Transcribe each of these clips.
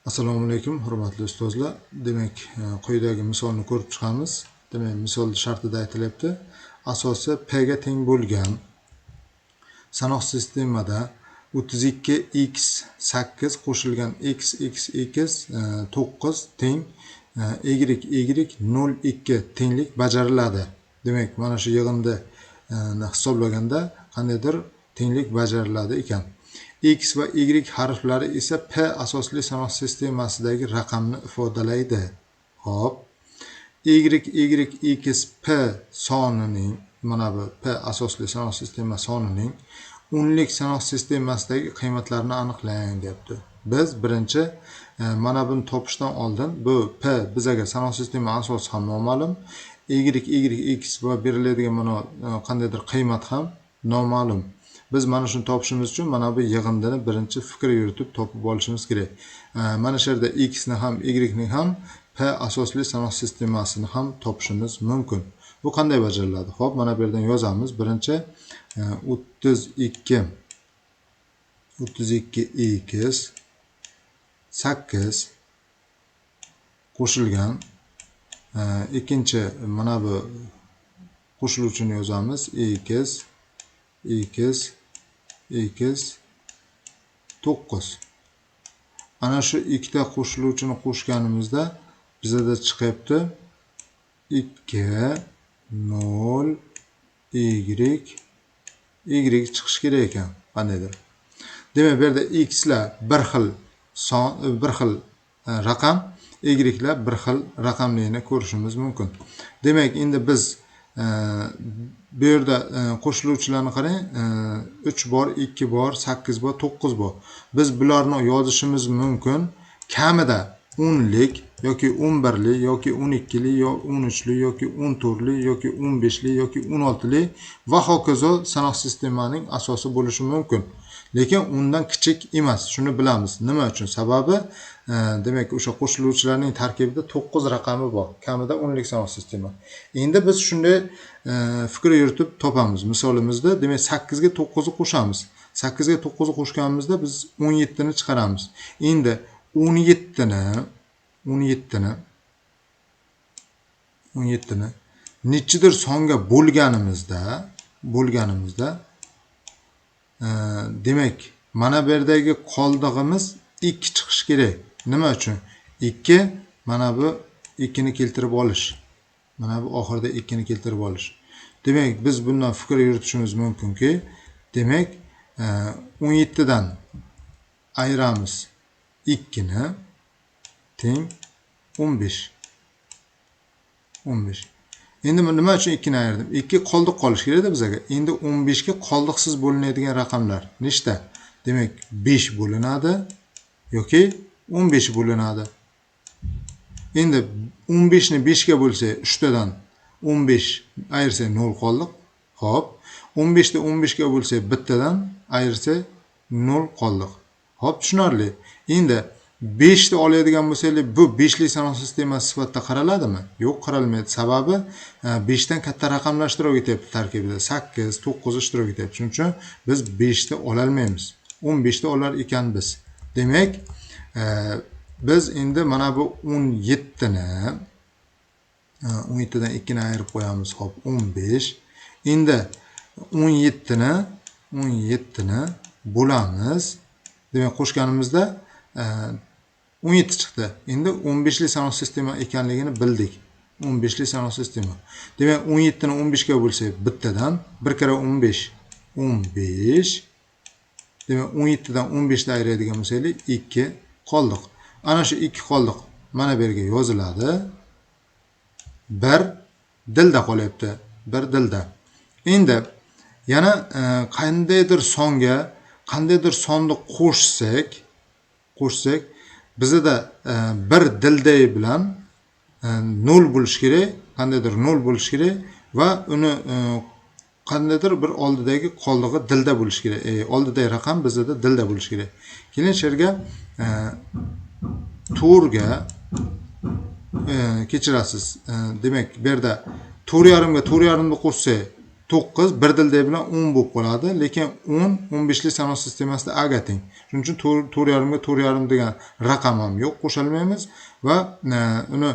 Assalomu alaykum, hurmatli ustozlar. Demak, quyidagi misolni ko'rib chiqamiz. Demak, misol shartida aytilyapti. Asosi p ga teng bo'lgan sanoq sistemada 32x8 qo'shilgan x 9 teng y 02 tenglik bajariladi. Demak, mana shu yig'inni hisoblaganda qandaydir tenglik bajariladi ekan. X va Y harflari esa P asosli sanoq sistemasidagi raqamni ifodalaydi. Hop. X P sonining, mana bu P asosli sanoq sistema sonining o'nlik sanoq sistemasidagi qiymatlarini aniqlang deyapti. Biz birinchi mana buni topishdan oldin bu P bizaga sanoq sistema asosi ham noma'lum, X va beriladigan mana qandaydir qiymat ham noma'lum. Biz mana shuni topishimiz uchun mana bu yig'indini birinchi fikr yuritib topib olishimiz kerak. Mana shu yerda x ni ham y ni ham P asosli sanoq sistemasini ham topishimiz mumkin. Bu qanday bajariladi? Xo'p, mana bu yerdan yozamiz. Birinchi 32x 8 qo'shilgan ikkinchi mana bu qo'shiluvchini yozamiz. x 9. Ana shu ikkita qo'shiluvchini qo'shganimizda bizda chiqyapti 2 0 y chiqish kerak ekan qandaydir. Demak, bu yerda x lar bir xil son, bir xil raqam, y lar bir xil raqamligini ko'rishimiz mumkin. Demak, endi biz bu yerda qo'shiluvchilarni qarang, 3 bor, 2 bor, 8 bor, 9 bor. Biz bularni yozishimiz mumkin kamida 10lik yoki 11lik yoki 12lik yoki 13lik yoki 14lik yoki 15lik yoki 16lik va hokazo sanoq sistemaning asosi bo'lishi mumkin. Lekin undan kichik emas. Shuni bilamiz. Nima uchun? Sababi demak, o'sha qo'shiluvchilarning tarkibida 9 raqami bor. Kamida 10lik sanoq sistema. Endi biz shunday fikr yuritib topamiz. Misolimizda, demak, 8 ga 9 ni qo'shamiz. 8 ga 9 ni qo'shganimizda biz 17 ni chiqaramiz. Endi 17 ni nechidir songa bo'lganimizda demak, mana bu yerdagi qoldig'imiz 2 chiqish kerak. Nima uchun? 2 mana bu 2 ni keltirib olish. Mana bu oxirida 2 ni keltirib olish. Demak, biz bundan fikr yuritishimiz mumkinki, demak, 17 dan ayiramiz 2 ni teng 15. Endi nima uchun 2 ni ayirdim? 2 qoldiq qolish kerak-da bizga. Endi 15 ga qoldiqsiz bo'linadigan raqamlar nechta? Demak, 5 bo'linadi yoki 15 bo'linadi. Endi 15 ni 5 ga bo'lsa, 3 tadan 15 ayirsa 0 qoldiq. Xo'p, 15 ni 15 ga bo'lsa, 1 tadan ayirsa 0 qoldiq. Xo'p, tushunarli. Endi 5 ni oladigan bo'lsanglar, bu 5 lik sanoq sistemasi sifatida qaraladimi? Yo'q, qaralmaydi. Sababi 5 dan katta raqamlar ishtirok etyapti tarkibida. 8, 9 ishtirok etyapti. Shuning uchun biz 5 ni ola olmaymiz. 15 ni olar ekanmiz. Demak, biz endi mana bu 17 ni 17 dan 2 ni ayirib qo'yamiz. Xo'p, 15. Endi 17 ni bo'lamiz. Demak, qo'shganimizda 17 chiqdi. Endi 15 lik sanoq sistema ekanligini bildik. 15 lik sanoq sistema. Demak, 17 ni 15 ga bo'lsak, bittadan 1 kira 15 15. Demak, 17 dan 15 ni ayiradigan bo'lsak, 2 qoldiq. Ana shu 2 qoldiq mana bu yerga yoziladi. 1 dilda qolyapti. 1 dilda. Endi yana qandaydir songa, qandaydir sonni qo'shsak, bizda 1 dilday bilan 0 bo'lish kerak, qandaydir 0 bo'lish kerak va uni qandaydir bir oldidagi qoldig'i dilda bo'lish kerak. Oldidagi raqam bizda dilda bo'lish kerak. Keyin shu yerga to'rga kechirasiz. Demak, bu yerda 4,5 ga 4,5 ni qo'shsak 9 bir dilda bilan 10 bo'lib qoladi, lekin 10 15lik sanov sistemasida A ga teng. Shuning uchun 4,5 ga 4,5 degan raqam ham yo'q, qo'shilmaymiz va uni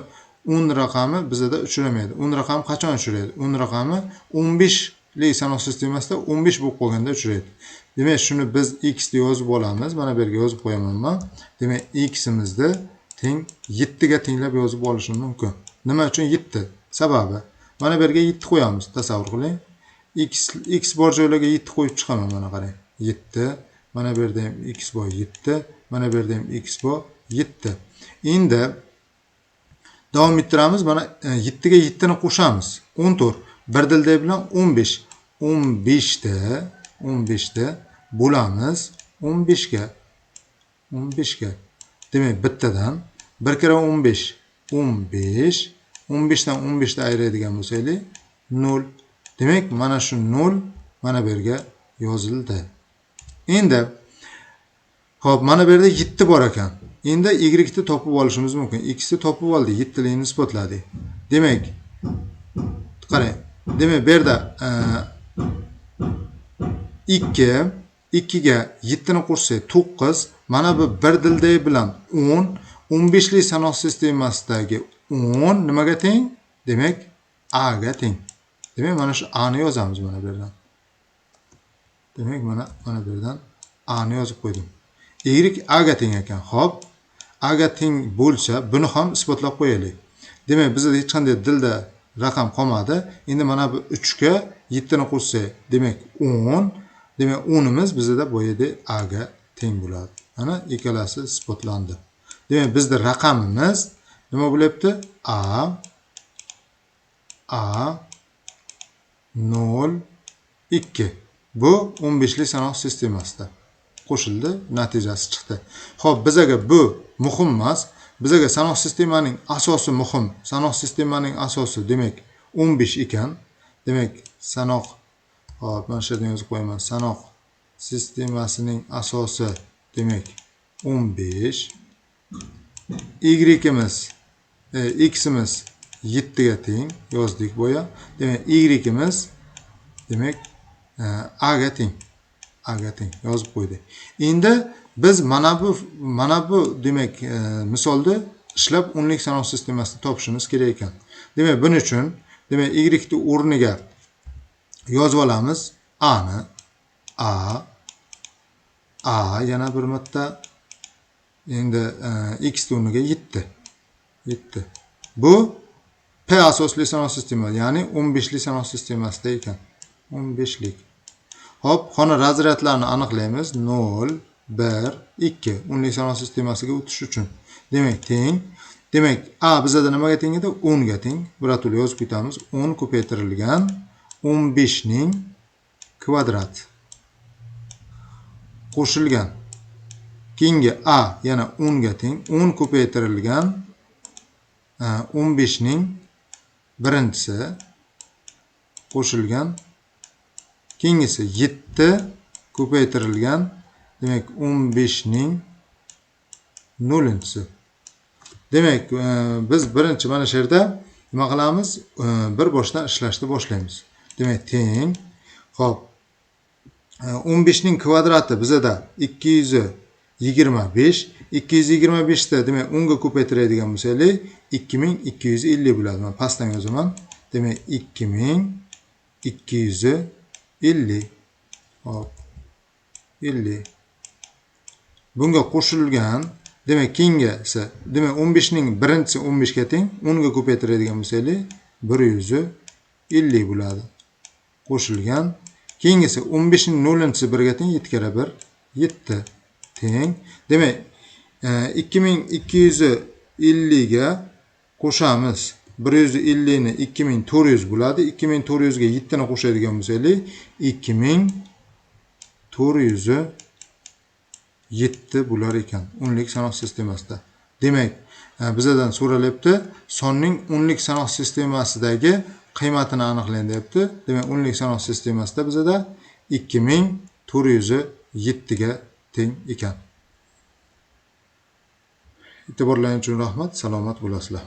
10 raqami bizda uchramaydi. 10 raqami qachon uchraydi? 10 raqami 15lik sanov sistemasida 15 bo'lib qolganda uchraydi. Demak, shuni biz x deb yozib olamiz. Mana bu yerga yozib qo'yaman men. Demak, x imizni teng 7 ga tenglab yozib olishim mumkin. Nima uchun 7? Sababi mana bu yerga 7 qo'yamiz. Tasavvur qiling. X bor joylarga 7 qo'yib chiqaman, mana qarang. 7, mana bu yerda ham x bor 7, mana bu yerda ham x bor 7. Endi davom ettiramiz. Mana 7 ga 7 ni qo'shamiz. 14. Bir dilda bilan 15. 15 da bo'lamiz 15 ga. 15 ga. Demak, bittadan 1 kira 15 15. 15 dan 15 ni ayiradigan bo'lsak, 0. Demak, mana shu 0 mana bu yerga yozildi. Endi hop, mana bu yerda 7 bor ekan. Endi y ni topib olishimiz mumkin. X ni topib oldik, 7 likni isbotladik. Demak, qarang. Demak, bu yerda 2 ga 7 ni qo'shsak 9, mana bu bir dilday bilan 10, 15lik sanov sistemasidagi 10 nimaga teng? Demak, A ga teng. Demak, mana shu A ni yozamiz mana bu yerdan. Demak, mana bu yerdan A ni yozib qo'ydim. Y A ga teng ekan. Xo'p, A ga teng bo'lsa, buni ham isbotlab qo'yaylik. Demak, bizda hech qanday dilda raqam qolmadi. Endi mana bu 3 ga 7 ni qo'shsak, demak 10. Demak, 10 imiz bizda bu yerda A ga teng bo'ladi. Mana ikkalasi isbotlandi. Demak, bizda raqamimiz nima bo'lyapti? A 0 2. Bu 15lik sanov sistemasida qo'shildi, natijasi chiqdi. Xo'p, bizga bu muhim emas. Bizga sanov sistemaning asosi muhim. Sanov sistemaning asosi demak 15 ekan. Demak, sanoq, hop, mana shu yerdan yozib qo'yaman. Sanoq sistemasining asosi demak 15. X imiz 7 ga teng yozdik boya. Demak, y imiz demak A ga teng. A ga teng yozib qo'ydik. Endi biz mana bu demak misolda ishlab 10lik sanov sistemasini topishimiz kerak ekan. Demak, buning uchun demak y ni o'rniga yozib olamiz A ni. A yana bir marta. Endi x o'rniga 7. Bu P asosli sanov sistemasi, ya'ni 15lik sanov sistemasida ekan. 15lik. Hop, xona razryadlarini aniqlaymiz. 0, 1, 2. 10lik sanov sistemasiga o'tish uchun. Demak, teng. Demak, A bizda nimaga teng edi? 10 ga teng. Biratuli yozib ketamiz. 10 ko'paytirilgan 15 ning kvadrati qo'shilgan. Keyingi A yana 10 ga teng. 10 ko'paytirilgan 15 ning birinchisi qo'shilgan. Keyingisi 7 ko'paytirilgan demak 15 ning 0-si. Demak, biz birinchi mana shu yerda nima qilamiz? Bir boshdan ishlashni boshlaymiz. Demak, teng. Xo'p. 15 ning kvadrati bizda 225. 225 da demak 10 ga ko'paytiradigan bo'lsak, 2250 bo'ladi. Men pastdan yozaman. Demak, 2250. Hop. 50. Bunga qo'shilgan demak keyingisi demak 15 ning birinchisi 15 ga teng. 10 ga ko'paytiradigan bo'lsak, 150 bo'ladi. Qo'shilgan. Keyingisi 15 ning 0-si 1 ga teng. 7 kira 1 7 teng. Demak, 2250 ga qo'shamiz. 150 ni 2400 bo'ladi. 2400 ga 7 ni qo'shadigan bo'lsak, 2407 bo'lar ekan 10lik sanov sistemasida. Demak, bizdan so'ralyapti sonning 10lik sanov sistemasidagi qiymatini aniqlang deyapti. Demak, 10lik sanov sistemasida bizda 2407 ga teng ekan. E'tiborlaringiz uchun rahmat. Salomat bo'lasizlar.